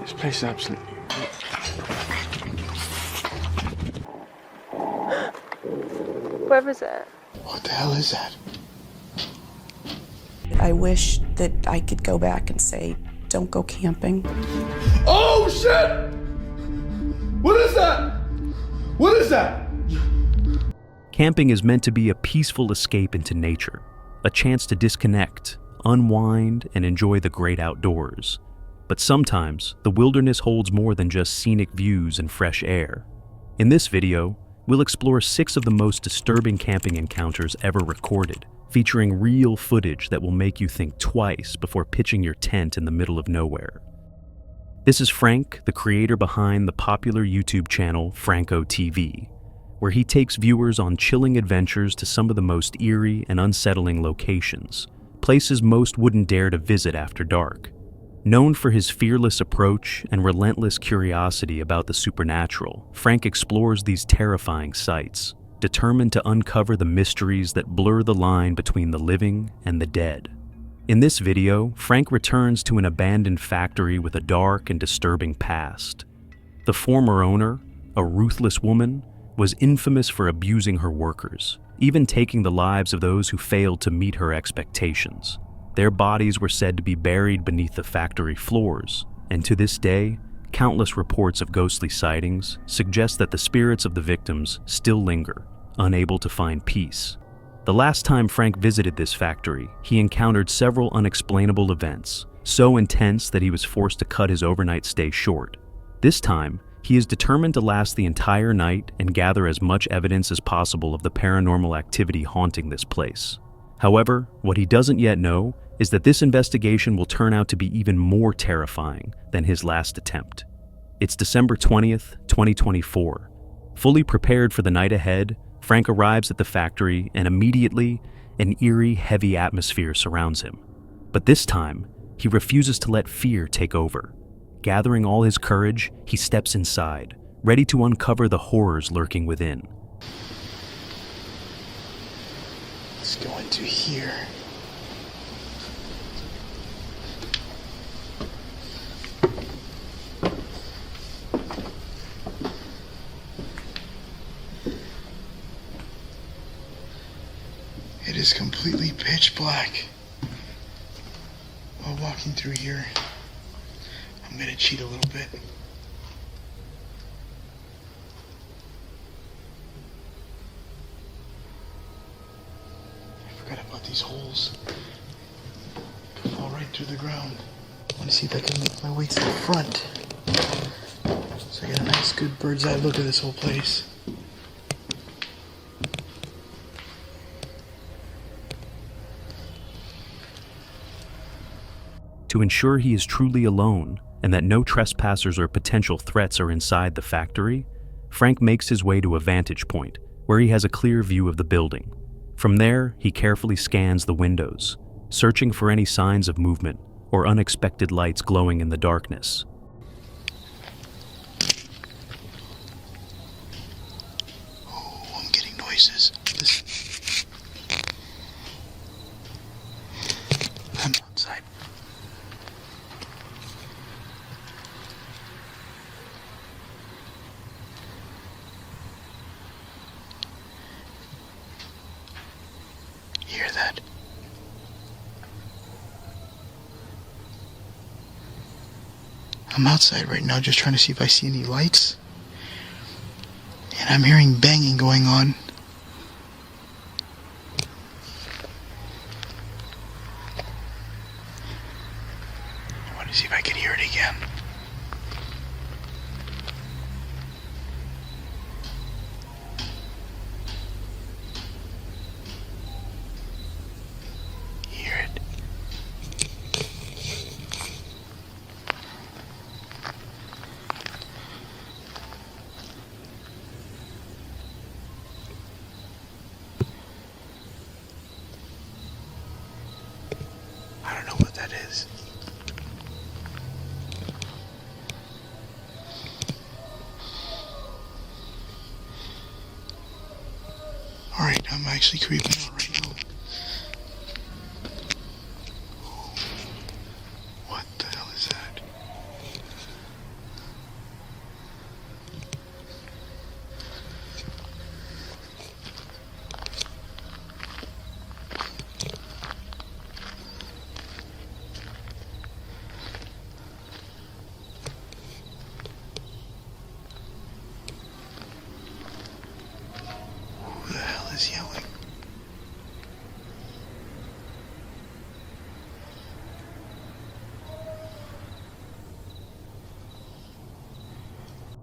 This place is absolutely... Where was it? What the hell is that? I wish that I could go back and say, don't go camping. Oh, shit! What is that? What is that? Camping is meant to be a peaceful escape into nature, a chance to disconnect, unwind, and enjoy the great outdoors. But sometimes, the wilderness holds more than just scenic views and fresh air. In this video, we'll explore 6 of the most disturbing camping encounters ever recorded, featuring real footage that will make you think twice before pitching your tent in the middle of nowhere. This is Frank, the creator behind the popular YouTube channel Franco TV, where he takes viewers on chilling adventures to some of the most eerie and unsettling locations, places most wouldn't dare to visit after dark. Known for his fearless approach and relentless curiosity about the supernatural, Frank explores these terrifying sites, determined to uncover the mysteries that blur the line between the living and the dead. In this video, Frank returns to an abandoned factory with a dark and disturbing past. The former owner, a ruthless woman, was infamous for abusing her workers, even taking the lives of those who failed to meet her expectations. Their bodies were said to be buried beneath the factory floors, and to this day, countless reports of ghostly sightings suggest that the spirits of the victims still linger, unable to find peace. The last time Frank visited this factory, he encountered several unexplainable events, so intense that he was forced to cut his overnight stay short. This time, he is determined to last the entire night and gather as much evidence as possible of the paranormal activity haunting this place. However, what he doesn't yet know is that this investigation will turn out to be even more terrifying than his last attempt. It's December 20th, 2024. Fully prepared for the night ahead, Frank arrives at the factory and immediately, an eerie, heavy atmosphere surrounds him. But this time, he refuses to let fear take over. Gathering all his courage, he steps inside, ready to uncover the horrors lurking within. Let's go into here. It is completely pitch black. While walking through here, I'm gonna cheat a little bit. I forgot about these holes. Could fall right through the ground. I want to see if I can make my way to the front. So I get a nice good bird's eye look at this whole place. To ensure he is truly alone and that no trespassers or potential threats are inside the factory, Frank makes his way to a vantage point where he has a clear view of the building. From there, he carefully scans the windows, searching for any signs of movement or unexpected lights glowing in the darkness. Oh, I'm getting noises. Listen. I'm outside. Hear that? I'm outside right now just trying to see if I see any lights. And I'm hearing banging going on. I want to see if I can hear it again. Hear it. I don't know what that is. Alright, I'm actually creeping out right now. What the hell is that?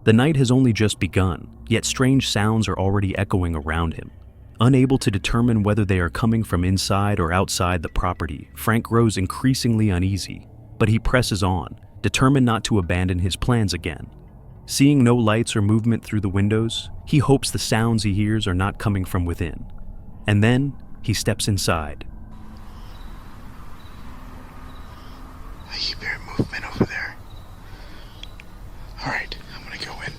The night has only just begun, yet strange sounds are already echoing around him. Unable to determine whether they are coming from inside or outside the property, Frank grows increasingly uneasy, but he presses on, determined not to abandon his plans again. Seeing no lights or movement through the windows, he hopes the sounds he hears are not coming from within. And then, he steps inside. I hear movement over there. Alright, I'm gonna go in.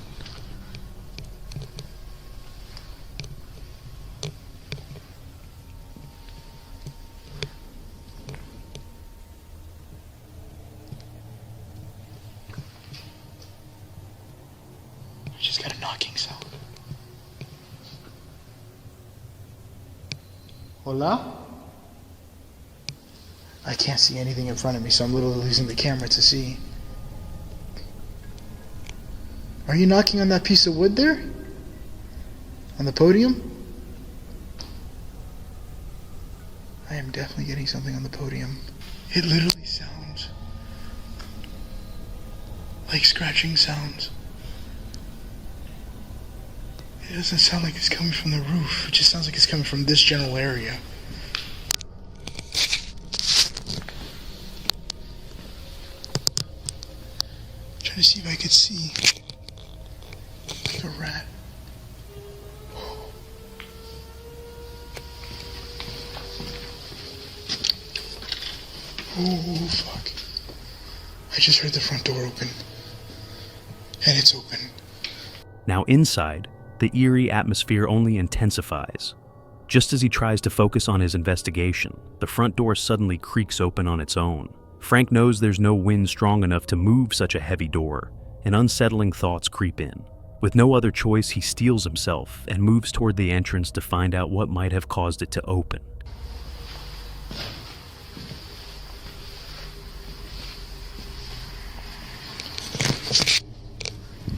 I just got a knocking sound. Hola? I can't see anything in front of me, so I'm literally using the camera to see. Are you knocking on that piece of wood there? On the podium? I am definitely getting something on the podium. It literally sounds like scratching sounds. It doesn't sound like it's coming from the roof. It just sounds like it's coming from this general area. Trying to see if I could see like a rat. Oh, fuck. I just heard the front door open. And it's open. Now inside, the eerie atmosphere only intensifies. Just as he tries to focus on his investigation, the front door suddenly creaks open on its own. Frank knows there's no wind strong enough to move such a heavy door, and unsettling thoughts creep in. With no other choice, he steels himself and moves toward the entrance to find out what might have caused it to open.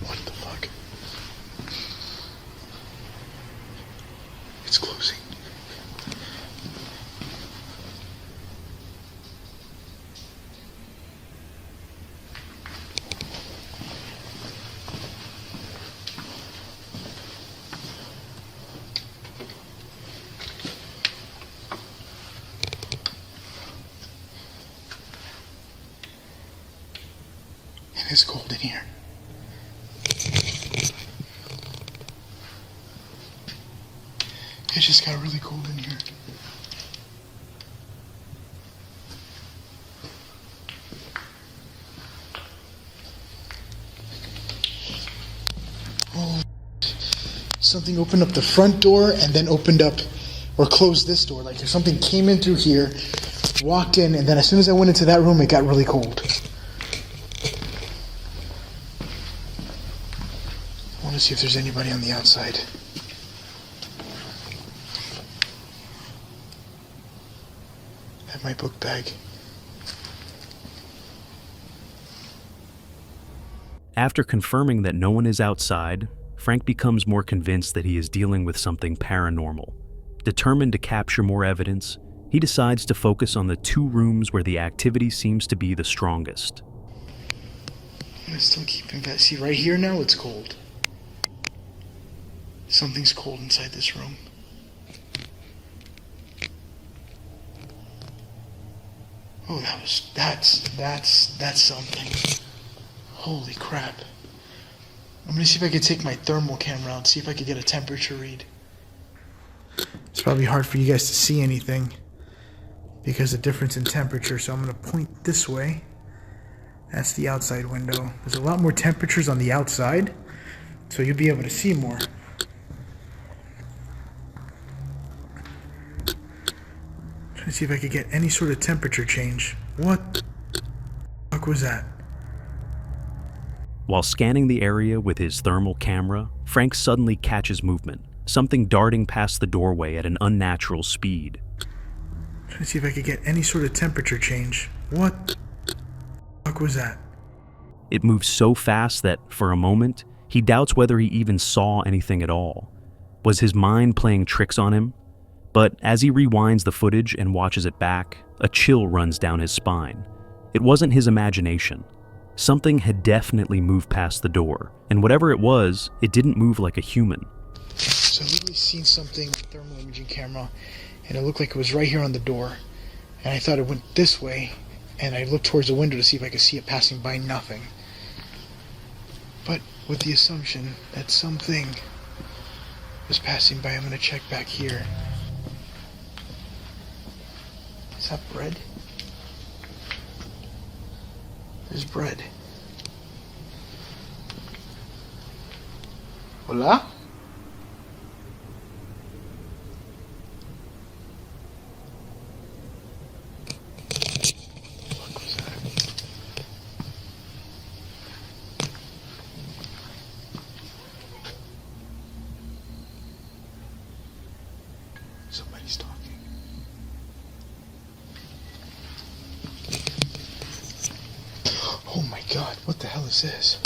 What the fuck? It's closing. And it's cold in here. It just got really cold in here. Oh, something opened up the front door and then opened up or closed this door. Like there's something came in through here, walked in, and then as soon as I went into that room, it got really cold. I want to see if there's anybody on the outside. My book bag. After confirming that no one is outside, Frank becomes more convinced that he is dealing with something paranormal. Determined to capture more evidence, he decides to focus on the two rooms where the activity seems to be the strongest. I'm gonna still keep investing. See, right here now, it's cold. Something's cold inside this room. Oh, that's something. Holy crap. I'm gonna see if I can take my thermal camera out, see if I can get a temperature read. It's probably hard for you guys to see anything because of the difference in temperature, so I'm gonna point this way. That's the outside window. There's a lot more temperatures on the outside, so you'll be able to see more. Trying to see if I could get any sort of temperature change. What the fuck was that? While scanning the area with his thermal camera, Frank suddenly catches movement, something darting past the doorway at an unnatural speed. Trying to see if I could get any sort of temperature change. What the fuck was that? It moves so fast that, for a moment, he doubts whether he even saw anything at all. Was his mind playing tricks on him? But as he rewinds the footage and watches it back, a chill runs down his spine. It wasn't his imagination. Something had definitely moved past the door, and whatever it was, it didn't move like a human. So I literally seen something on the thermal imaging camera, and it looked like it was right here on the door. And I thought it went this way, and I looked towards the window to see if I could see it passing by. Nothing. But with the assumption that something was passing by, I'm going to check back here. Is that bread? There's bread. Hola? What was that? Somebody's talking. Oh my god, what the hell is this?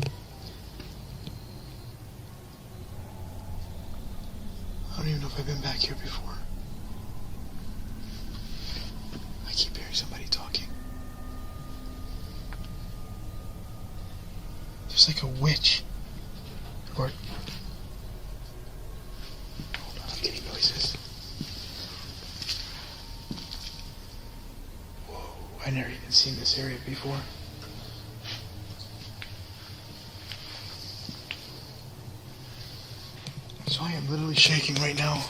I don't even know if I've been back here before. I keep hearing somebody talking. There's like a witch. Or... Hold on, I'm getting noises. Whoa, I never even seen this area before. So I am literally shaking right now.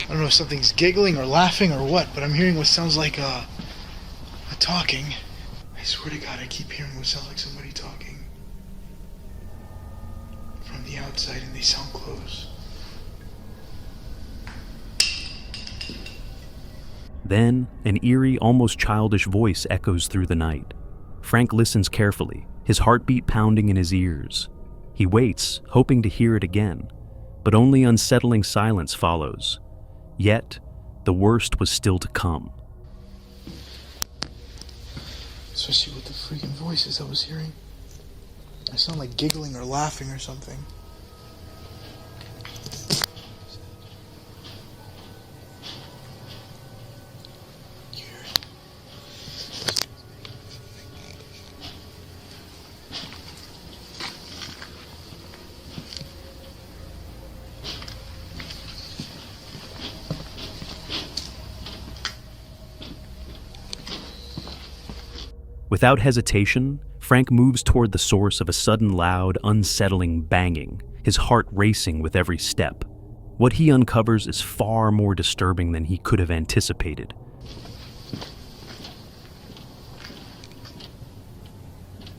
I don't know if something's giggling or laughing or what, but I'm hearing what sounds like a talking. I swear to God, I keep hearing what sounds like somebody talking from the outside, and they sound close. Then, an eerie, almost childish voice echoes through the night. Frank listens carefully, his heartbeat pounding in his ears. He waits, hoping to hear it again, but only unsettling silence follows. Yet, the worst was still to come. Especially with the freaking voices I was hearing. They sound like giggling or laughing or something. Without hesitation, Frank moves toward the source of a sudden loud, unsettling banging, his heart racing with every step. What he uncovers is far more disturbing than he could have anticipated.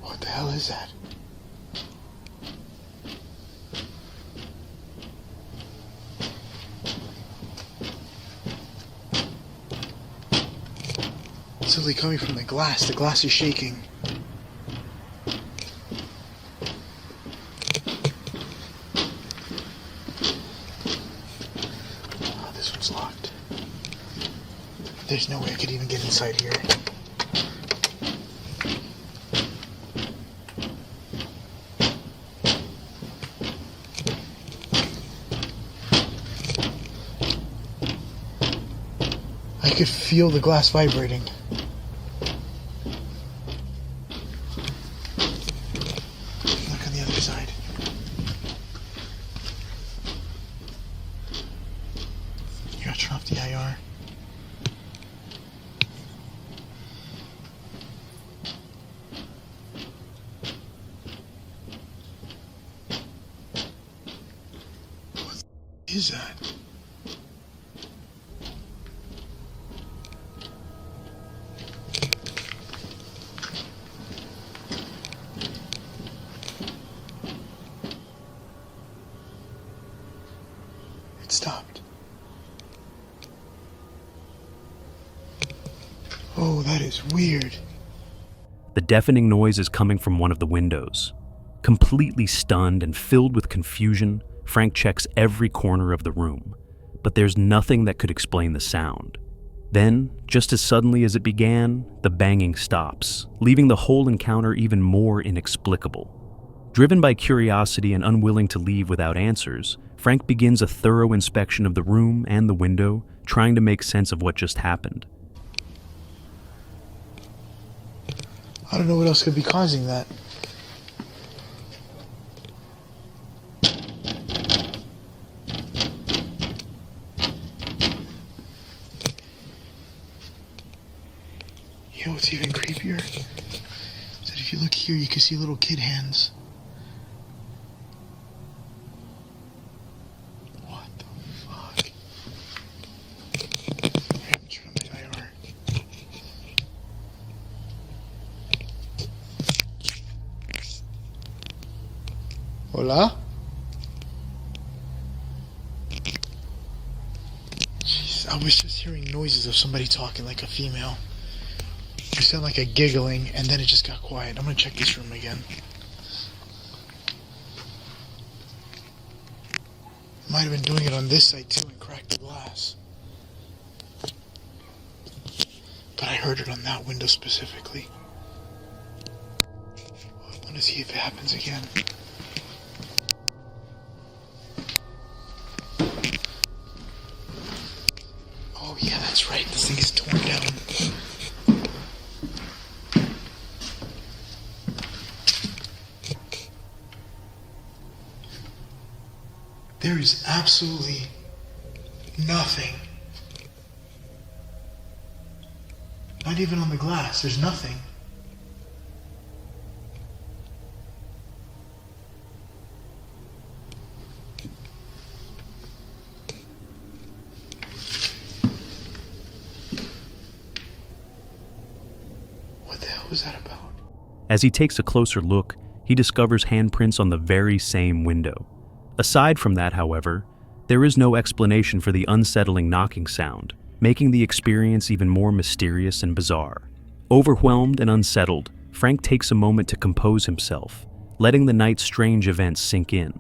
What the hell is that? It's literally coming from the glass. The glass is shaking. Oh, this one's locked. There's no way I could even get inside here. I could feel the glass vibrating. Look on the other side. You gotta turn off the IR. What is that? It stopped. Oh, that is weird. The deafening noise is coming from one of the windows. Completely stunned and filled with confusion, Frank checks every corner of the room, but there's nothing that could explain the sound. Then, just as suddenly as it began, the banging stops, leaving the whole encounter even more inexplicable. Driven by curiosity and unwilling to leave without answers, Frank begins a thorough inspection of the room and the window, trying to make sense of what just happened. I don't know what else could be causing that. You know what's even creepier? Is that if you look here, you can see little kid hands. What the fuck? I'm gonna turn on the IR. Hola? Jeez, I was just hearing noises of somebody talking like a female. It sounded like a giggling, and then it just got quiet. I'm gonna check this room again. Might have been doing it on this side too and cracked the glass. But I heard it on that window specifically. I wanna see if it happens again. Oh yeah, that's right. This thing is torn down. There is absolutely nothing. Not even on the glass. There's nothing. What the hell was that about? As he takes a closer look, he discovers handprints on the very same window. Aside from that, however, there is no explanation for the unsettling knocking sound, making the experience even more mysterious and bizarre. Overwhelmed and unsettled, Frank takes a moment to compose himself, letting the night's strange events sink in.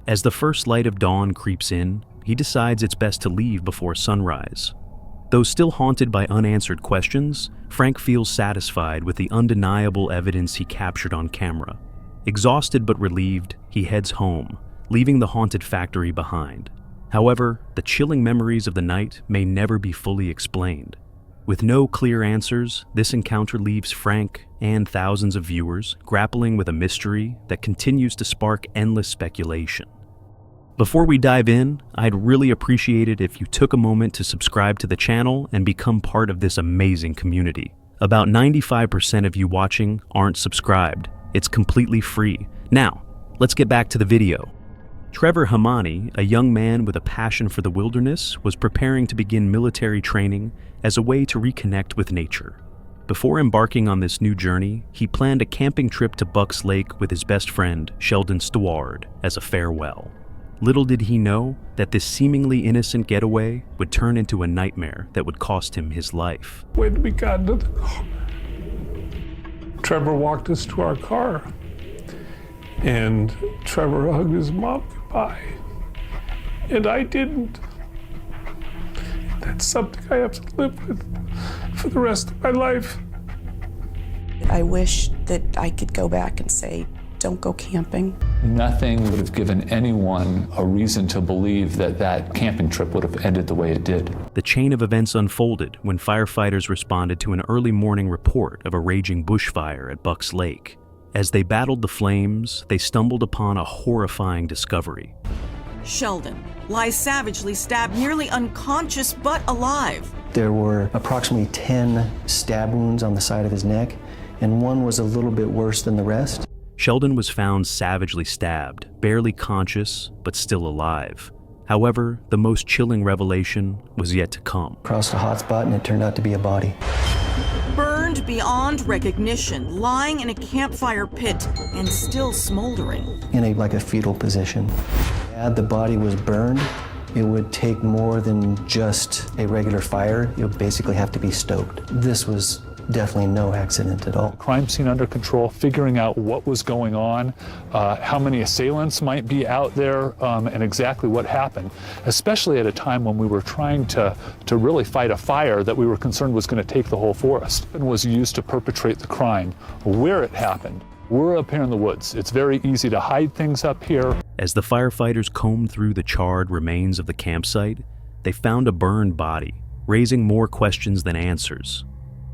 As the first light of dawn creeps in, he decides it's best to leave before sunrise. Though still haunted by unanswered questions, Frank feels satisfied with the undeniable evidence he captured on camera. Exhausted but relieved, he heads home, leaving the haunted factory behind. However, the chilling memories of the night may never be fully explained. With no clear answers, this encounter leaves Frank and thousands of viewers grappling with a mystery that continues to spark endless speculation. Before we dive in, I'd really appreciate it if you took a moment to subscribe to the channel and become part of this amazing community. About 95% of you watching aren't subscribed. It's completely free. Now, let's get back to the video. Trevor Hamani, a young man with a passion for the wilderness, was preparing to begin military training as a way to reconnect with nature. Before embarking on this new journey, he planned a camping trip to Bucks Lake with his best friend, Sheldon Stewart, as a farewell. Little did he know that this seemingly innocent getaway would turn into a nightmare that would cost him his life. When we got into the car, Trevor walked us to our car, and Trevor hugged his mom goodbye, and I didn't. That's something I have to live with for the rest of my life. I wish that I could go back and say, don't go camping. Nothing would have given anyone a reason to believe that that camping trip would have ended the way it did. The chain of events unfolded when firefighters responded to an early morning report of a raging bushfire at Bucks Lake. As they battled the flames, they stumbled upon a horrifying discovery. Sheldon lies savagely stabbed, nearly unconscious but alive. There were approximately 10 stab wounds on the side of his neck, and one was a little bit worse than the rest. Sheldon was found savagely stabbed, barely conscious, but still alive. However, the most chilling revelation was yet to come. Crossed a hot spot and it turned out to be a body. Burned beyond recognition, lying in a campfire pit and still smoldering. In like a fetal position. The body was burned. It would take more than just a regular fire. It would basically have to be stoked. This was definitely no accident at all. Crime scene under control, figuring out what was going on, how many assailants might be out there, and exactly what happened, especially at a time when we were trying to really fight a fire that we were concerned was going to take the whole forest and was used to perpetrate the crime, where it happened. We're up here in the woods. It's very easy to hide things up here. As the firefighters combed through the charred remains of the campsite, they found a burned body, raising more questions than answers.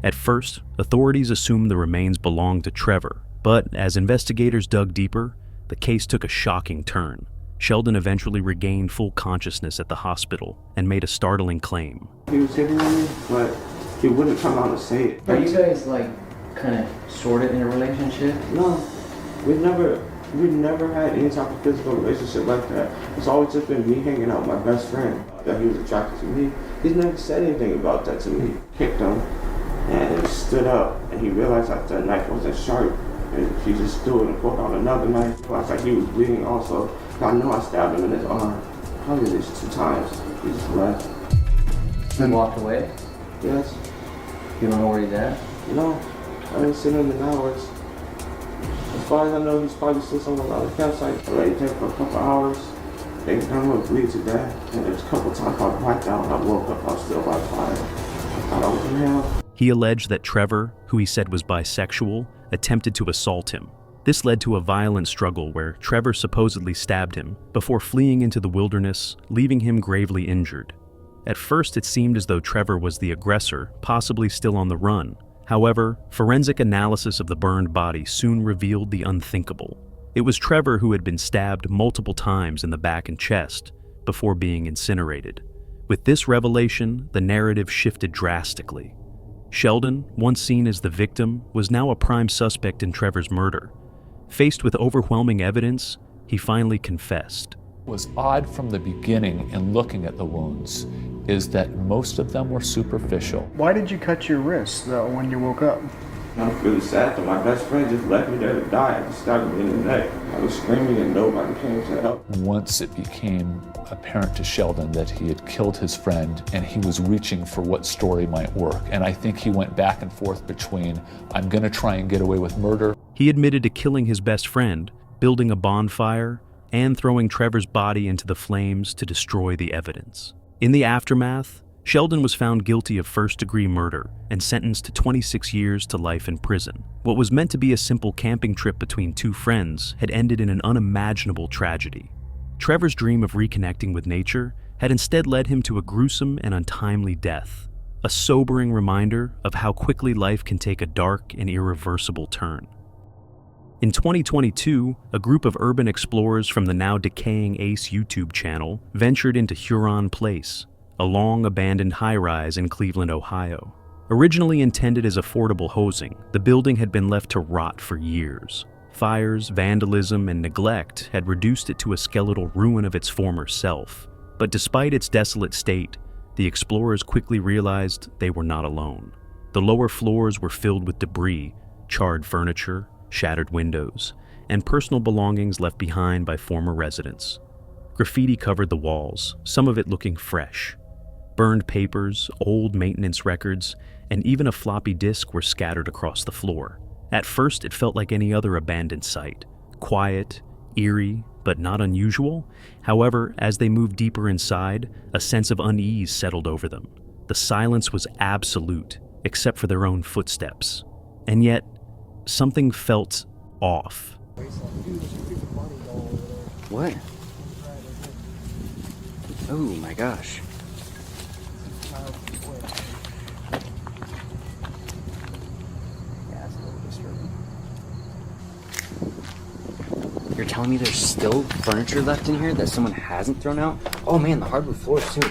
At first, authorities assumed the remains belonged to Trevor, but as investigators dug deeper, the case took a shocking turn. Sheldon eventually regained full consciousness at the hospital and made a startling claim. He was hitting on me, but he wouldn't come out and say it. Are you guys like kind of sort of in a relationship? No, we've never had any type of physical relationship like that. It's always just been me hanging out with my best friend, that he was attracted to me. He's never said anything about that to me. Kicked him, and he stood up, and he realized that the knife wasn't sharp, and he just threw it and pulled out another knife. I was like, he was bleeding also. I know I stabbed him in his arm, probably at least 2 times. He just left. He walked away? Yes. You don't know where he's at? No, I didn't see him in hours. As far as I know, he's probably still somewhere around the campsite. I laid there for a couple hours. They done with bleed to death. And there's a couple times I blacked out and I woke up, I was still by fire. I thought I was in hell. He alleged that Trevor, who he said was bisexual, attempted to assault him. This led to a violent struggle where Trevor supposedly stabbed him before fleeing into the wilderness, leaving him gravely injured. At first, it seemed as though Trevor was the aggressor, possibly still on the run. However, forensic analysis of the burned body soon revealed the unthinkable. It was Trevor who had been stabbed multiple times in the back and chest before being incinerated. With this revelation, the narrative shifted drastically. Sheldon, once seen as the victim, was now a prime suspect in Trevor's murder. Faced with overwhelming evidence, he finally confessed. What was odd from the beginning in looking at the wounds is that most of them were superficial. Why did you cut your wrist, though, when you woke up? I was really sad that my best friend just left me there to die. I just stabbed me in the neck. I was screaming and nobody came to help. Once it became apparent to Sheldon that he had killed his friend and he was reaching for what story might work. And I think he went back and forth between, I'm gonna try and get away with murder. He admitted to killing his best friend, building a bonfire, and throwing Trevor's body into the flames to destroy the evidence. In the aftermath, Sheldon was found guilty of first-degree murder and sentenced to 26 years to life in prison. What was meant to be a simple camping trip between 2 friends had ended in an unimaginable tragedy. Trevor's dream of reconnecting with nature had instead led him to a gruesome and untimely death, a sobering reminder of how quickly life can take a dark and irreversible turn. In 2022, a group of urban explorers from the now decaying Ace YouTube channel ventured into Huron Place, a long-abandoned high-rise in Cleveland, Ohio. Originally intended as affordable housing, the building had been left to rot for years. Fires, vandalism, and neglect had reduced it to a skeletal ruin of its former self. But despite its desolate state, the explorers quickly realized they were not alone. The lower floors were filled with debris, charred furniture, shattered windows, and personal belongings left behind by former residents. Graffiti covered the walls, some of it looking fresh. Burned papers, old maintenance records, and even a floppy disk were scattered across the floor. At first, it felt like any other abandoned site. Quiet, eerie, but not unusual. However, as they moved deeper inside, a sense of unease settled over them. The silence was absolute, except for their own footsteps. And yet, something felt off. What? Oh my gosh. Yeah, it's a little disturbing. You're telling me there's still furniture left in here that someone hasn't thrown out? Oh man, the hardwood floors too.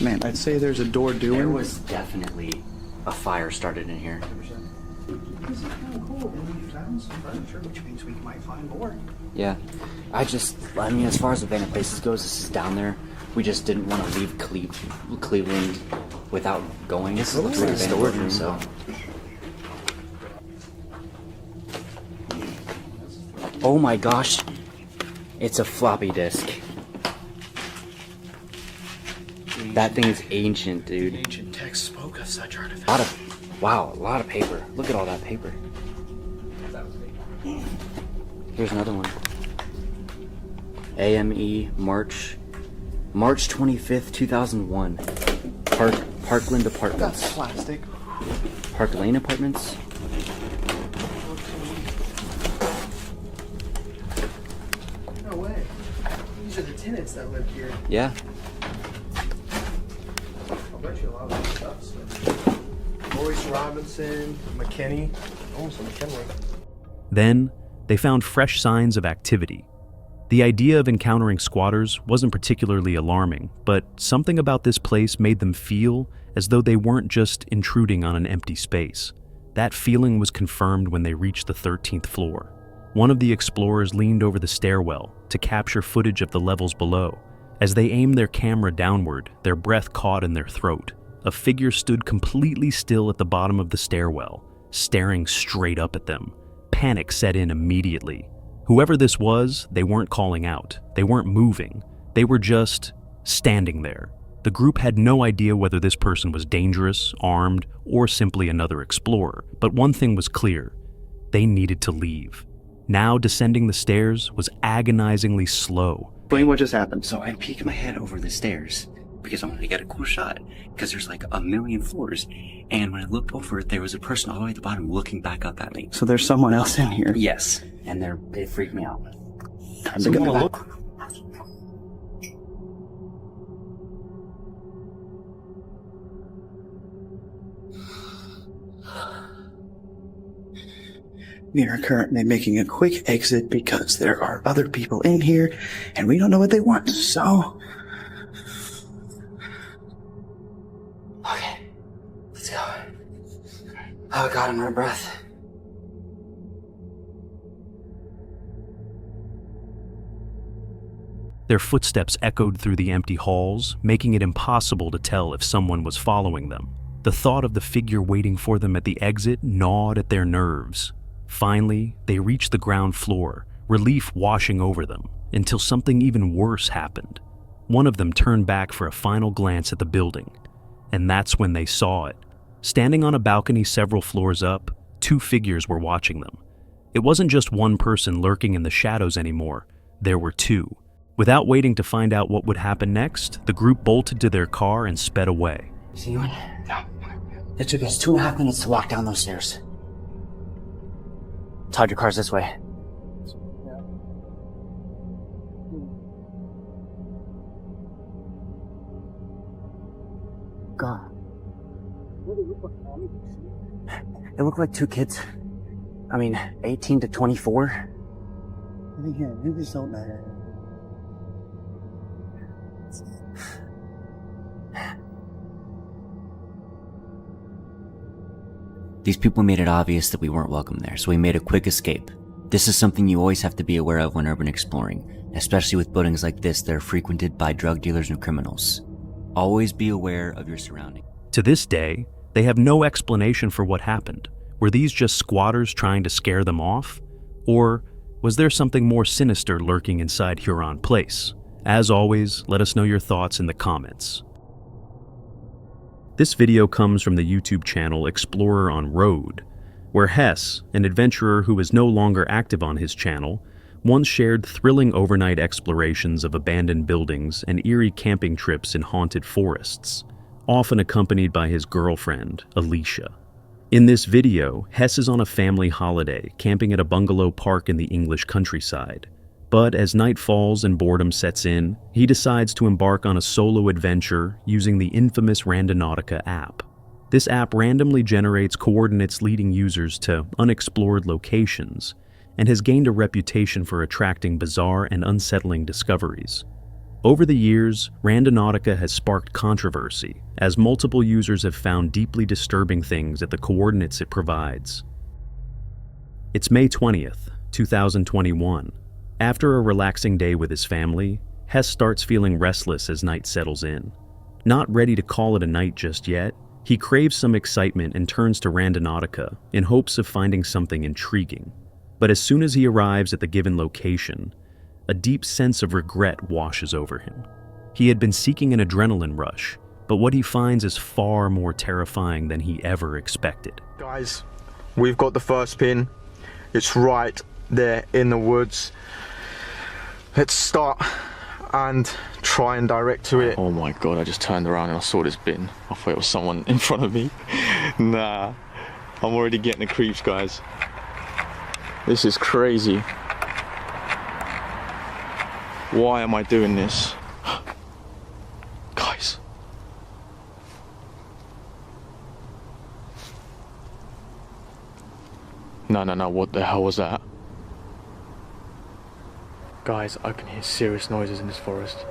Man, I'd say there's a door doing. There was definitely a fire started in here. This is kind of cool. And we found some furniture, which means we might find more. Yeah. I mean, as far as abandoned places goes, this is down there. We just didn't want to leave Cleveland without going. This looks like a storage room, so. Oh my gosh. It's a floppy disk. That thing is ancient, dude. Ancient text spoke of such artifacts. A lot of paper. Look at all that paper. Here's another one. AME March 25th, 2001. Parkland Apartments. That's plastic. Park Lane Apartments. tenants that live here. Yeah. I'll bet you a lot of this stuff. So. Royce Robinson, McKinney. Almost a McKinley. Then, they found fresh signs of activity. The idea of encountering squatters wasn't particularly alarming, but something about this place made them feel as though they weren't just intruding on an empty space. That feeling was confirmed when they reached the 13th floor. One of the explorers leaned over the stairwell to capture footage of the levels below. As they aimed their camera downward, their breath caught in their throat. A figure stood completely still at the bottom of the stairwell, staring straight up at them. Panic set in immediately. Whoever this was, they weren't calling out. They weren't moving. They were just standing there. The group had no idea whether this person was dangerous, armed, or simply another explorer. But one thing was clear. They needed to leave. Now descending the stairs was agonizingly slow. Explain what just happened. So I peeked my head over the stairs because I wanted to get a cool shot because there's like a million floors. And when I looked over, there was a person all the way at the bottom looking back up at me. So there's someone else in here? Yes. And they freaked me out. So you wanna look? We are currently making a quick exit because there are other people in here and we don't know what they want, so... Okay. Let's go. Oh God, I'm out of breath. Their footsteps echoed through the empty halls, making it impossible to tell if someone was following them. The thought of the figure waiting for them at the exit gnawed at their nerves. Finally, they reached the ground floor, relief washing over them, until something even worse happened. One of them turned back for a final glance at the building, and that's when they saw it. Standing on a balcony several floors up, two figures were watching them. It wasn't just one person lurking in the shadows anymore, there were two. Without waiting to find out what would happen next, the group bolted to their car and sped away. See anyone? No. It took us 2.5 minutes to walk down those stairs. Todd, your car's this way. God. It looked like two kids. 18 to 24. These people made it obvious that we weren't welcome there, so we made a quick escape. This is something you always have to be aware of when urban exploring, especially with buildings like this that are frequented by drug dealers and criminals. Always be aware of your surroundings. To this day, they have no explanation for what happened. Were these just squatters trying to scare them off? Or was there something more sinister lurking inside Huron Place? As always, let us know your thoughts in the comments. This video comes from the YouTube channel Explorer on Road, where Hess, an adventurer who is no longer active on his channel, once shared thrilling overnight explorations of abandoned buildings and eerie camping trips in haunted forests, often accompanied by his girlfriend, Alicia. In this video, Hess is on a family holiday, camping at a bungalow park in the English countryside. But as night falls and boredom sets in, he decides to embark on a solo adventure using the infamous Randonautica app. This app randomly generates coordinates leading users to unexplored locations, and has gained a reputation for attracting bizarre and unsettling discoveries. Over the years, Randonautica has sparked controversy, as multiple users have found deeply disturbing things at the coordinates it provides. It's May 20th, 2021. After a relaxing day with his family, Hess starts feeling restless as night settles in. Not ready to call it a night just yet, he craves some excitement and turns to Randonautica in hopes of finding something intriguing. But as soon as he arrives at the given location, a deep sense of regret washes over him. He had been seeking an adrenaline rush, but what he finds is far more terrifying than he ever expected. Guys, we've got the first pin. It's right there in the woods. Let's start and try and direct to it. Oh my god, I just turned around and I saw this bin. I thought it was someone in front of me. Nah, I'm already getting the creeps, guys. This is crazy. Why am I doing this? Guys. No, what the hell was that? Guys, I can hear serious noises in this forest.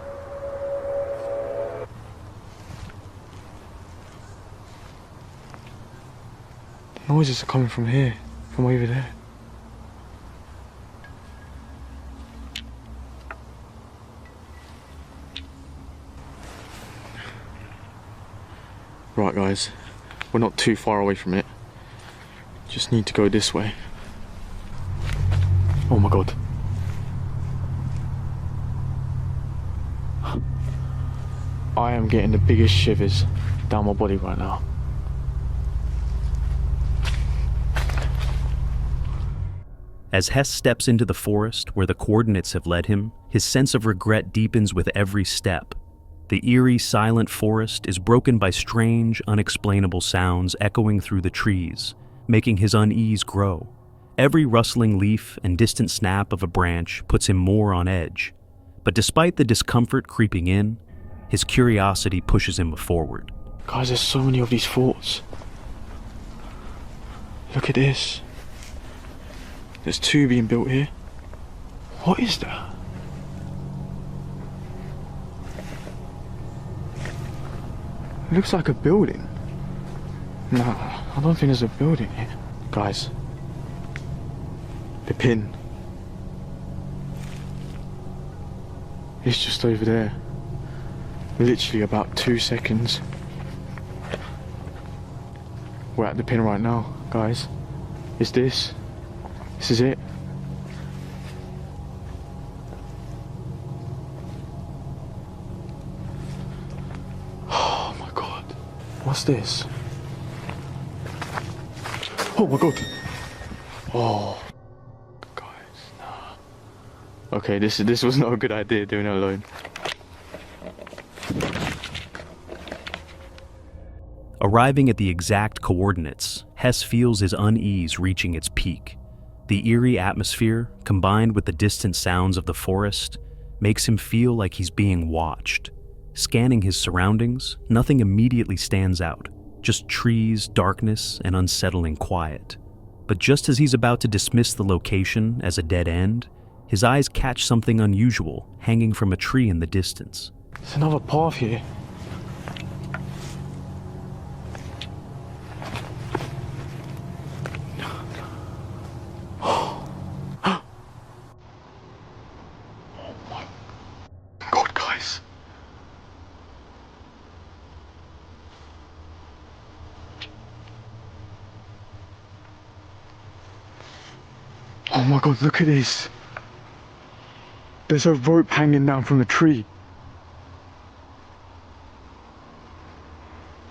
The noises are coming from here, from over there. Right guys, we're not too far away from it. Just need to go this way. Oh my god. I am getting the biggest shivers down my body right now. As Hess steps into the forest where the coordinates have led him, his sense of regret deepens with every step. The eerie, silent forest is broken by strange, unexplainable sounds echoing through the trees, making his unease grow. Every rustling leaf and distant snap of a branch puts him more on edge. But despite the discomfort creeping in, his curiosity pushes him forward. Guys, there's so many of these forts. Look at this. There's 2 being built here. What is that? It looks like a building. No, I don't think there's a building here. Guys, the pin. It's just over there. Literally about 2 seconds. We're at the pin right now, guys. It's this. This is it. Oh my god. What's this? Oh my god. Oh. Guys, nah. Okay, this was not a good idea doing it alone. Arriving at the exact coordinates, Hess feels his unease reaching its peak. The eerie atmosphere, combined with the distant sounds of the forest, makes him feel like he's being watched. Scanning his surroundings, nothing immediately stands out, just trees, darkness, and unsettling quiet. But just as he's about to dismiss the location as a dead end, his eyes catch something unusual hanging from a tree in the distance. There's another path here. Oh my god, look at this. There's a rope hanging down from the tree.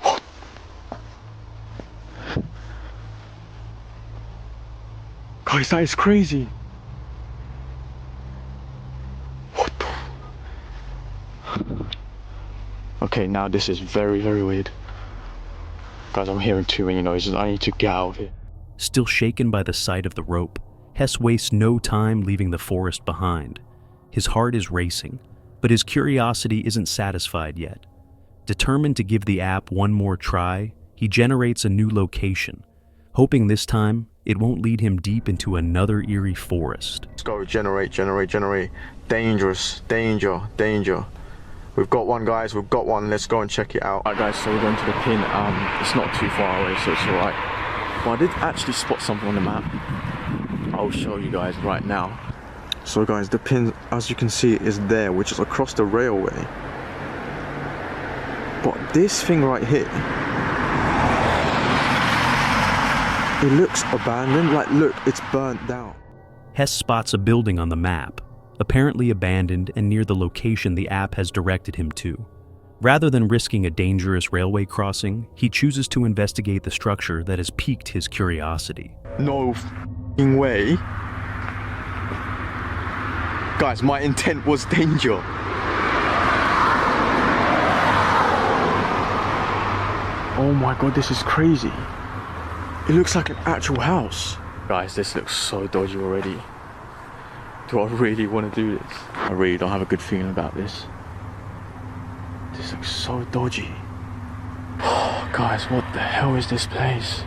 What? Guys, that is crazy. What the? Okay, now this is very, very weird. Guys, I'm hearing too many noises. I need to get out of here. Still shaken by the sight of the rope, Hess wastes no time leaving the forest behind. His heart is racing, but his curiosity isn't satisfied yet. Determined to give the app one more try, he generates a new location, hoping this time it won't lead him deep into another eerie forest. Let's go, generate. Dangerous, danger. We've got one, guys, we've got one. Let's go and check it out. Alright guys, so we're going to the pin. It's not too far away, so it's alright. But I did actually spot something on the map. I'll show you guys right now. So guys, the pin, as you can see, is there, which is across the railway. But this thing right here, it looks abandoned. Like, look, it's burnt down. Hess spots a building on the map, apparently abandoned and near the location the app has directed him to. Rather than risking a dangerous railway crossing, he chooses to investigate the structure that has piqued his curiosity. No f***ing way. Guys, my intent was danger. Oh my god, this is crazy. It looks like an actual house. Guys, this looks so dodgy already. Do I really want to do this? I really don't have a good feeling about this. This looks so dodgy. Oh, guys, what the hell is this place?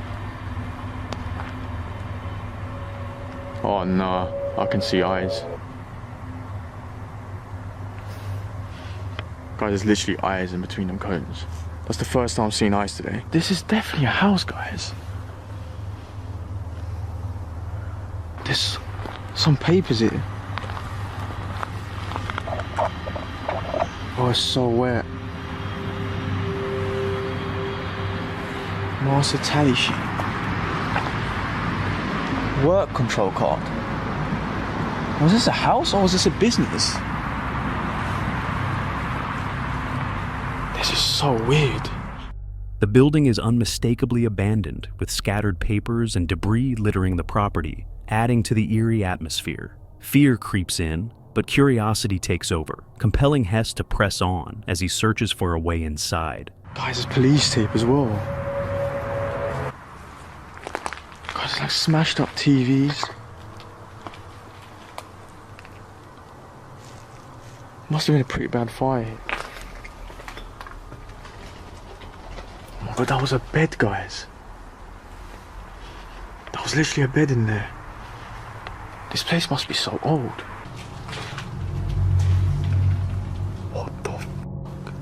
Oh no, I can see eyes. Guys, there's literally eyes in between them cones. That's the first time I've seen eyes today. This is definitely a house, guys. There's some papers here. Oh, it's so wet. Master tally sheet. Work control card. Was this a house or was this a business? This is so weird. The building is unmistakably abandoned, with scattered papers and debris littering the property, adding to the eerie atmosphere. Fear creeps in, but curiosity takes over, compelling Hess to press on as he searches for a way inside. Guys, there's police tape as well. Guys, it's like smashed up TVs. Must have been a pretty bad fire. Oh my god, that was a bed, guys. That was literally a bed in there. This place must be so old. What the fuck?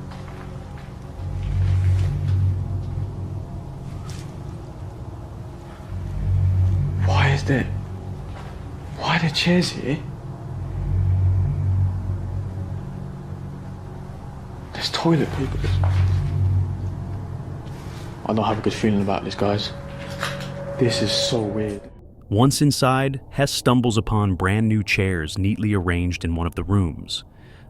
Why are there chairs here? There's toilet paper. I don't have a good feeling about this, guys. This is so weird. Once inside, Hess stumbles upon brand new chairs neatly arranged in one of the rooms.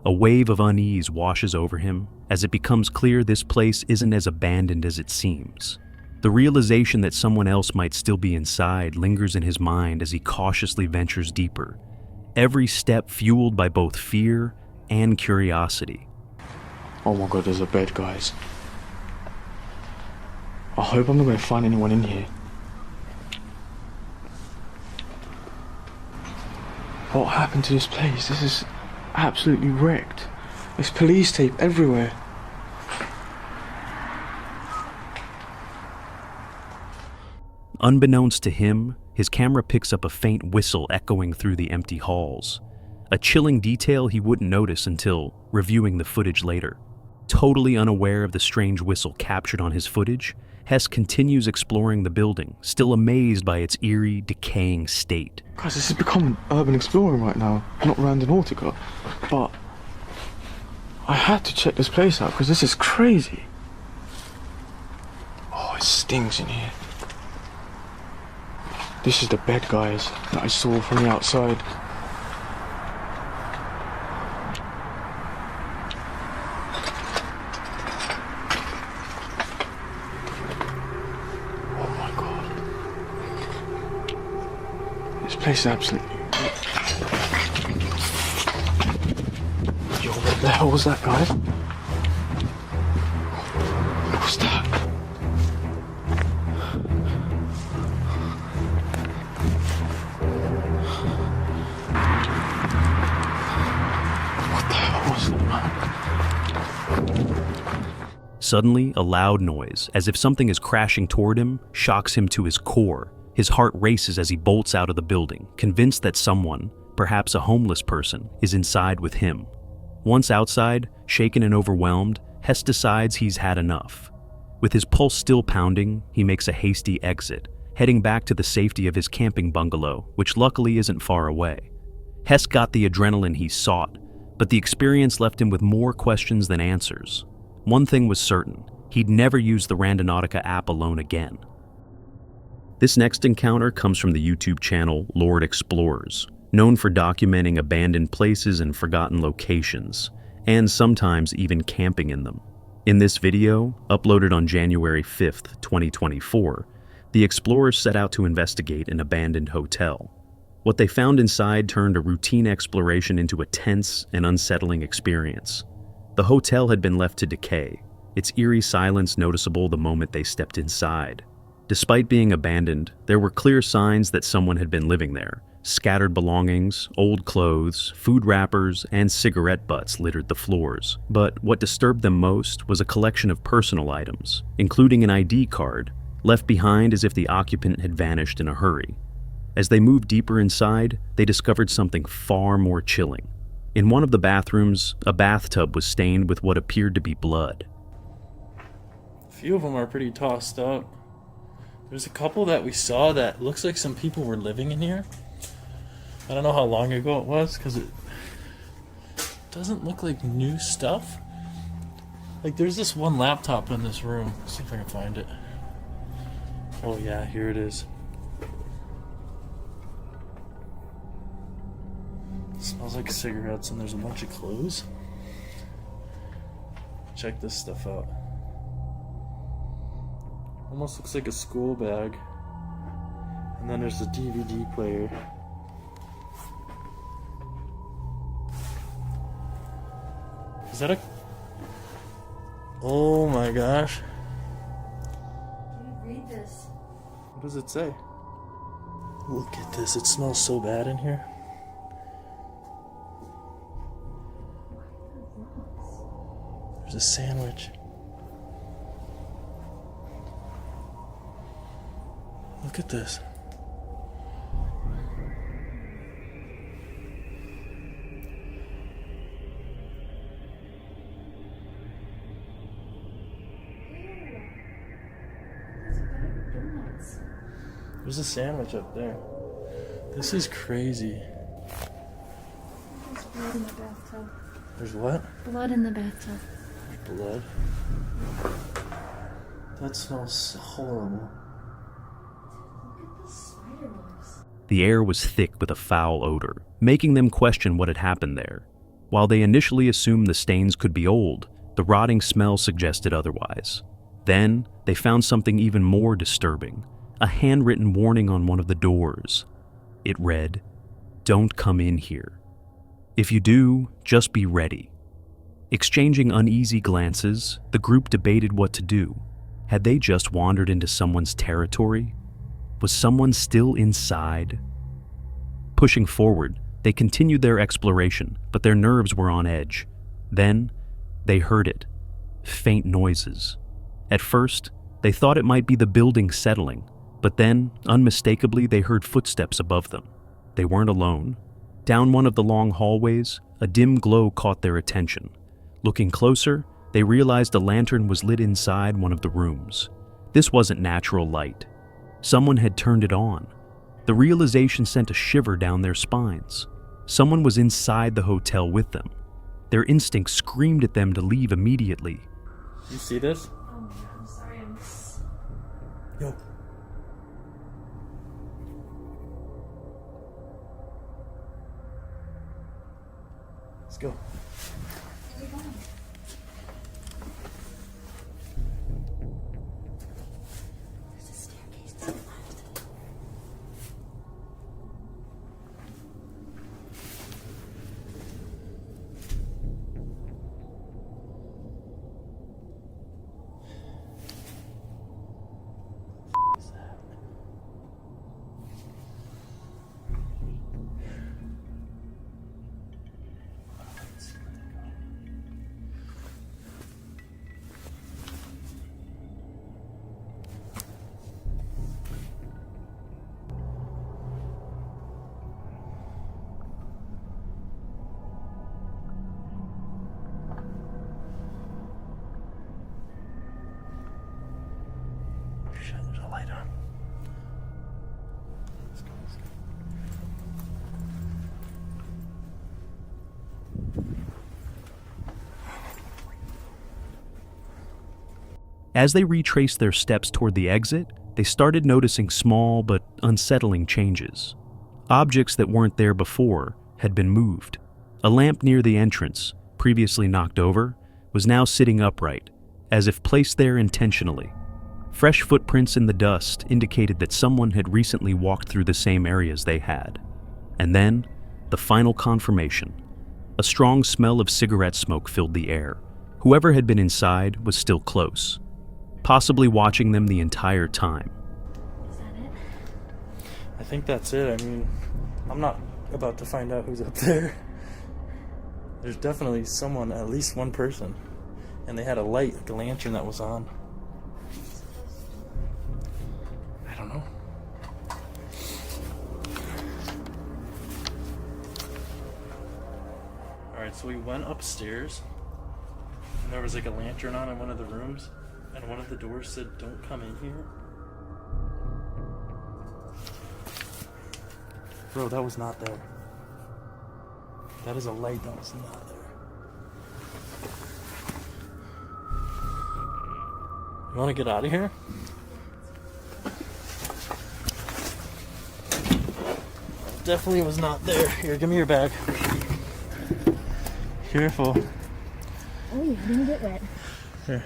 A wave of unease washes over him as it becomes clear this place isn't as abandoned as it seems. The realization that someone else might still be inside lingers in his mind as he cautiously ventures deeper, every step fueled by both fear and curiosity. Oh my god, there's a bed, guys. I hope I'm not going to find anyone in here. What happened to this place? This is absolutely wrecked. There's police tape everywhere. Unbeknownst to him, his camera picks up a faint whistle echoing through the empty halls. A chilling detail he wouldn't notice until reviewing the footage later. Totally unaware of the strange whistle captured on his footage, Hess continues exploring the building, still amazed by its eerie, decaying state. Guys, this has become urban exploring right now, not Randonautica. But I had to check this place out because this is crazy. Oh, it stinks in here. This is the bed, guys, that I saw from the outside. Oh my god. This place is absolutely... Yo, what the hell was that, guys? What was that? Suddenly, a loud noise, as if something is crashing toward him, shocks him to his core. His heart races as he bolts out of the building, convinced that someone, perhaps a homeless person, is inside with him. Once outside, shaken and overwhelmed, Hess decides he's had enough. With his pulse still pounding, he makes a hasty exit, heading back to the safety of his camping bungalow, which luckily isn't far away. Hess got the adrenaline he sought, but the experience left him with more questions than answers. One thing was certain, he'd never use the Randonautica app alone again. This next encounter comes from the YouTube channel Lord Explorers, known for documenting abandoned places and forgotten locations, and sometimes even camping in them. In this video, uploaded on January 5th, 2024, the explorers set out to investigate an abandoned hotel. What they found inside turned a routine exploration into a tense and unsettling experience. The hotel had been left to decay, its eerie silence noticeable the moment they stepped inside. Despite being abandoned, there were clear signs that someone had been living there, Scattered belongings, old clothes, food wrappers, and cigarette butts littered the floors. But what disturbed them most was a collection of personal items, including an ID card, left behind as if the occupant had vanished in a hurry. As they moved deeper inside, they discovered something far more chilling. In one of the bathrooms, a bathtub was stained with what appeared to be blood. A few of them are pretty tossed up. There's a couple that we saw that looks like some people were living in here. I don't know how long ago it was, because it doesn't look like new stuff. Like, there's this one laptop in this room. Let's see if I can find it. Oh yeah, here it is. It smells like cigarettes, and there's a bunch of clothes. Check this stuff out. Almost looks like a school bag. And then there's the DVD player. Is that a... Oh my gosh. Read this. What does it say? Look at this. It smells so bad in here. There's a sandwich. Look at this. There's a sandwich up there. This is crazy. There's blood in the bathtub. There's what? Blood in the bathtub. Blood? That smells horrible. Look at the spider webs. The air was thick with a foul odor, making them question what had happened there. While they initially assumed the stains could be old, the rotting smell suggested otherwise. Then, they found something even more disturbing. A handwritten warning on one of the doors. It read, "Don't come in here. If you do, just be ready." Exchanging uneasy glances, the group debated what to do. Had they just wandered into someone's territory? Was someone still inside? Pushing forward, they continued their exploration, but their nerves were on edge. Then, they heard it. Faint noises. At first, they thought it might be the building settling. But then, unmistakably, they heard footsteps above them. They weren't alone. Down one of the long hallways, a dim glow caught their attention. Looking closer, they realized a lantern was lit inside one of the rooms. This wasn't natural light. Someone had turned it on. The realization sent a shiver down their spines. Someone was inside the hotel with them. Their instincts screamed at them to leave immediately. You see this? Oh my god, I'm sorry. Yo. Let's go. Where are we going? There's a staircase to the left. Shut the light on. Let's go. As they retraced their steps toward the exit, they started noticing small but unsettling changes. Objects that weren't there before had been moved. A lamp near the entrance, previously knocked over, was now sitting upright, as if placed there intentionally. Fresh footprints in the dust indicated that someone had recently walked through the same areas they had. And then, the final confirmation. A strong smell of cigarette smoke filled the air. Whoever had been inside was still close, possibly watching them the entire time. Is that it? I think that's it. I mean, I'm not about to find out who's up there. There's definitely someone, at least one person. And they had a light, like a lantern that was on. I don't know. Alright, so we went upstairs. And there was like a lantern on in one of the rooms. And one of the doors said, "Don't come in here." Bro, that was not there. That is a light that was not there. You want to get out of here? Definitely was not there. Here, give me your bag. Careful. Oh, you didn't get wet. Here.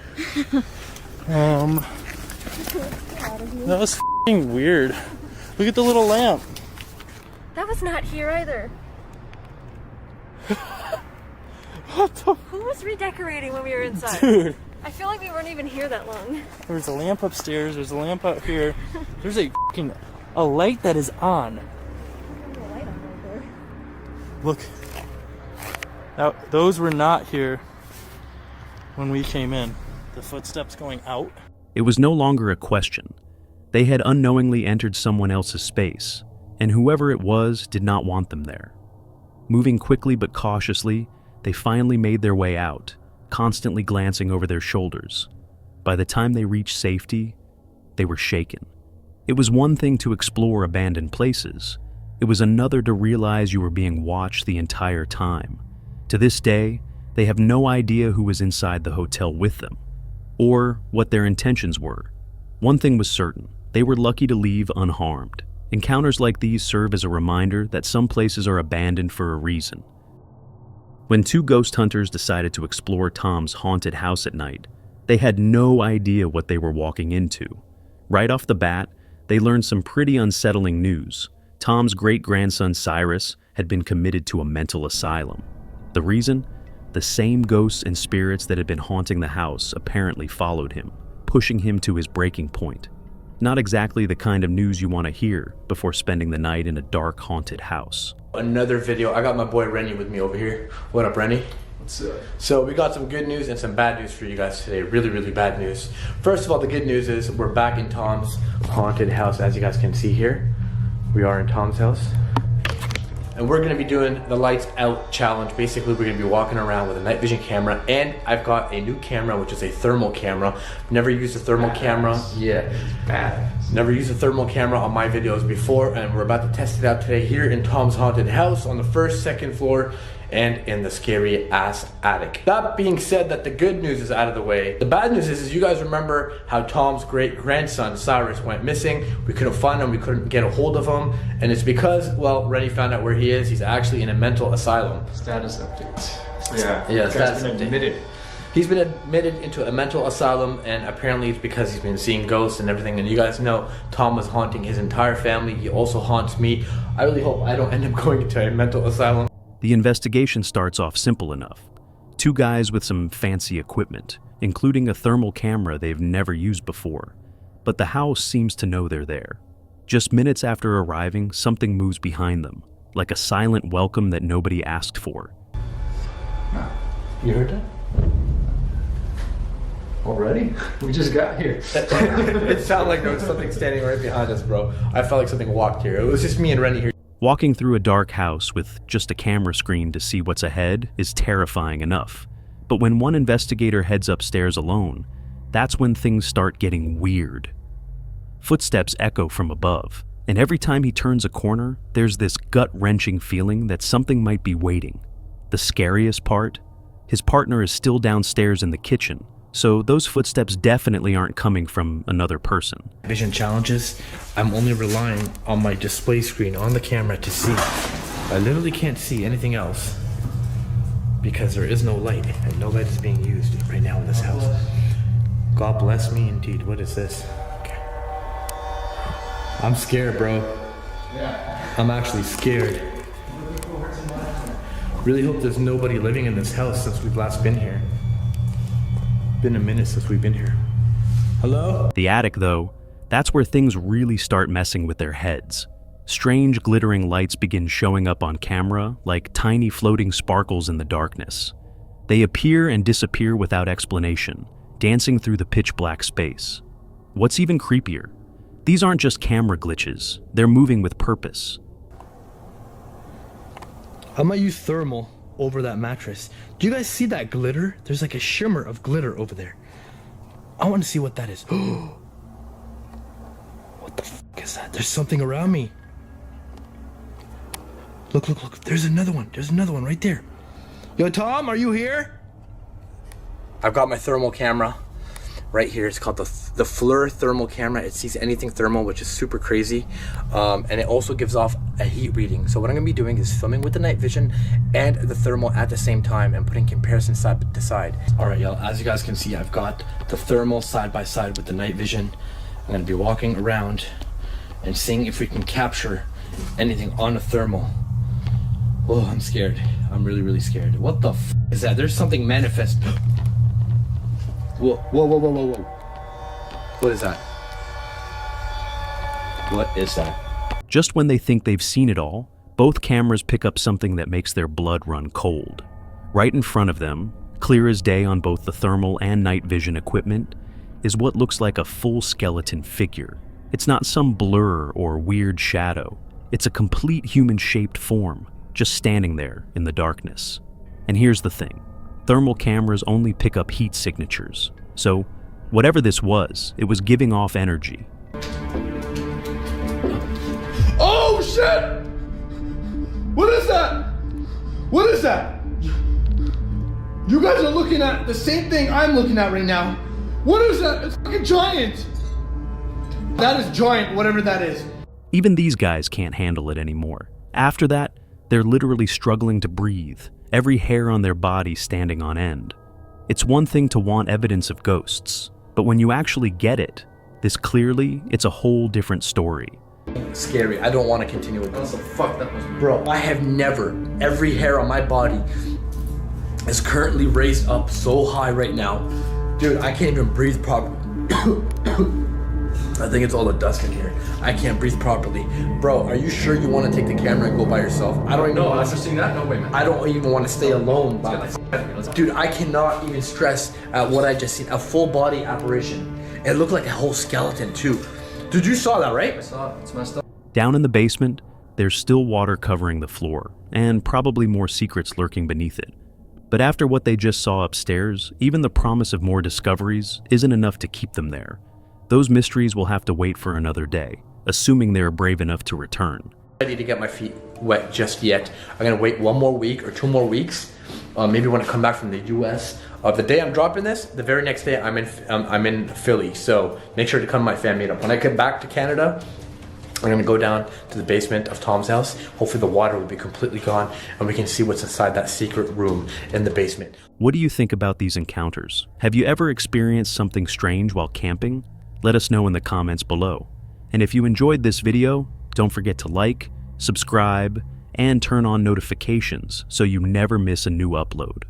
That was f***ing weird. Look at the little lamp. That was not here either. What the? Who was redecorating when we were inside? Dude. I feel like we weren't even here that long. There's a lamp upstairs. There's a lamp out here. There's a light that is on. Look. Now, those were not here when we came in. The footsteps going out. It was no longer a question. They had unknowingly entered someone else's space, and whoever it was did not want them there. Moving quickly but cautiously, they finally made their way out, constantly glancing over their shoulders. By the time they reached safety, they were shaken. It was one thing to explore abandoned places. It was another to realize you were being watched the entire time. To this day, they have no idea who was inside the hotel with them, or what their intentions were. One thing was certain, they were lucky to leave unharmed. Encounters like these serve as a reminder that some places are abandoned for a reason. When two ghost hunters decided to explore Tom's haunted house at night, they had no idea what they were walking into. Right off the bat, they learned some pretty unsettling news. Tom's great-grandson Cyrus had been committed to a mental asylum. The reason? The same ghosts and spirits that had been haunting the house apparently followed him, pushing him to his breaking point. Not exactly the kind of news you want to hear before spending the night in a dark, haunted house. Another video. I got my boy Rennie with me over here. What up, Rennie? What's up? So we got some good news and some bad news for you guys today. Really, really bad news. First of all, the good news is we're back in Tom's haunted house. As you guys can see here, we are in Tom's house. And we're going to be doing the lights out challenge. Basically, we're going to be walking around with a night vision camera, and I've got a new camera, which is a thermal camera. Never used a thermal camera. Yeah, badass. Never used a thermal camera on my videos before, and we're about to test it out today here in Tom's haunted house on the first, second floor, and in the scary ass attic. That being said, that the good news is out of the way. The bad news is you guys remember how Tom's great grandson Cyrus went missing. We couldn't find him, we couldn't get a hold of him, and it's because, well, Rennie found out where he is. He's actually in a mental asylum. Status update. Yeah, status update. Admitted. He's been admitted into a mental asylum, and apparently it's because he's been seeing ghosts and everything. And you guys know Tom was haunting his entire family. He also haunts me. I really hope I don't end up going into a mental asylum. The investigation starts off simple enough. Two guys with some fancy equipment, including a thermal camera they've never used before. But the house seems to know they're there. Just minutes after arriving, something moves behind them, like a silent welcome that nobody asked for. You heard that? Already? We just got here. It sounded like there was something standing right behind us, bro. I felt like something walked here. It was just me and Rennie here. Walking through a dark house with just a camera screen to see what's ahead is terrifying enough. But when one investigator heads upstairs alone, that's when things start getting weird. Footsteps echo from above, and every time he turns a corner, there's this gut-wrenching feeling that something might be waiting. The scariest part? His partner is still downstairs in the kitchen, so those footsteps definitely aren't coming from another person. Vision challenges, I'm only relying on my display screen on the camera to see. I literally can't see anything else because there is no light, and no light is being used right now in this house. God bless me indeed. What is this? Okay. I'm scared, bro. I'm actually scared. Really hope there's nobody living in this house since we've last been here. Been a minute since we've been here. Hello? The attic, though, that's where things really start messing with their heads. strange glittering lights begin showing up on camera like tiny floating sparkles in the darkness. They appear and disappear without explanation, dancing through the pitch black space. What's even creepier, these aren't just camera glitches, they're moving with purpose. I might use thermal over that mattress. Do you guys see that glitter? There's like a shimmer of glitter over there. I want to see what that is. What the fuck is that? There's something around me. Look, look, look. There's another one. There's another one right there. Yo, Tom, are you here? I've got my thermal camera right here. It's called the FLIR thermal camera. It sees anything thermal, which is super crazy. And it also gives off a heat reading. So what I'm gonna be doing is filming with the night vision and the thermal at the same time and putting comparisons side to side. All right, y'all, as you guys can see, I've got the thermal side by side with the night vision. I'm gonna be walking around and seeing if we can capture anything on the thermal. Oh, I'm scared. I'm really, really scared. What the f is that? There's something manifest. Whoa, whoa, whoa, whoa, whoa, whoa. What is that? What is that? Just when they think they've seen it all, both cameras pick up something that makes their blood run cold. Right in front of them, clear as day on both the thermal and night vision equipment, is what looks like a full skeleton figure. It's not some blur or weird shadow. It's a complete human-shaped form, just standing there in the darkness. And here's the thing. Thermal cameras only pick up heat signatures. So, whatever this was, it was giving off energy. Oh shit! What is that? What is that? You guys are looking at the same thing I'm looking at right now. What is that? It's fucking giant. That is giant, whatever that is. Even these guys can't handle it anymore. After that, they're literally struggling to breathe, every hair on their body standing on end. It's one thing to want evidence of ghosts, but when you actually get it, it's a whole different story. Scary. I don't want to continue with this. What the fuck that was? Bro, I have never, every hair on my body is currently raised up so high right now. Dude, I can't even breathe properly. I think it's all the dust in here. I can't breathe properly. Bro, are you sure you want to take the camera and go by yourself? I don't even know. After seeing that, no way, man. I don't even want to stay alone by myself. Dude, I cannot even stress at what I just seen. A full body apparition. It looked like a whole skeleton too. Dude, you saw that, right? I saw it. It's messed up. Down in the basement, there's still water covering the floor, and probably more secrets lurking beneath it. But after what they just saw upstairs, even the promise of more discoveries isn't enough to keep them there. Those mysteries will have to wait for another day, assuming they're brave enough to return. Ready to get my feet wet just yet. I'm gonna wait 1 more week or 2 more weeks. Maybe when I come back from the US. The day I'm dropping this, the very next day I'm in Philly. So make sure to come to my fan meetup. When I get back to Canada, I'm gonna go down to the basement of Tom's house. Hopefully the water will be completely gone and we can see what's inside that secret room in the basement. What do you think about these encounters? Have you ever experienced something strange while camping? Let us know in the comments below. And if you enjoyed this video, don't forget to like, subscribe, and turn on notifications so you never miss a new upload.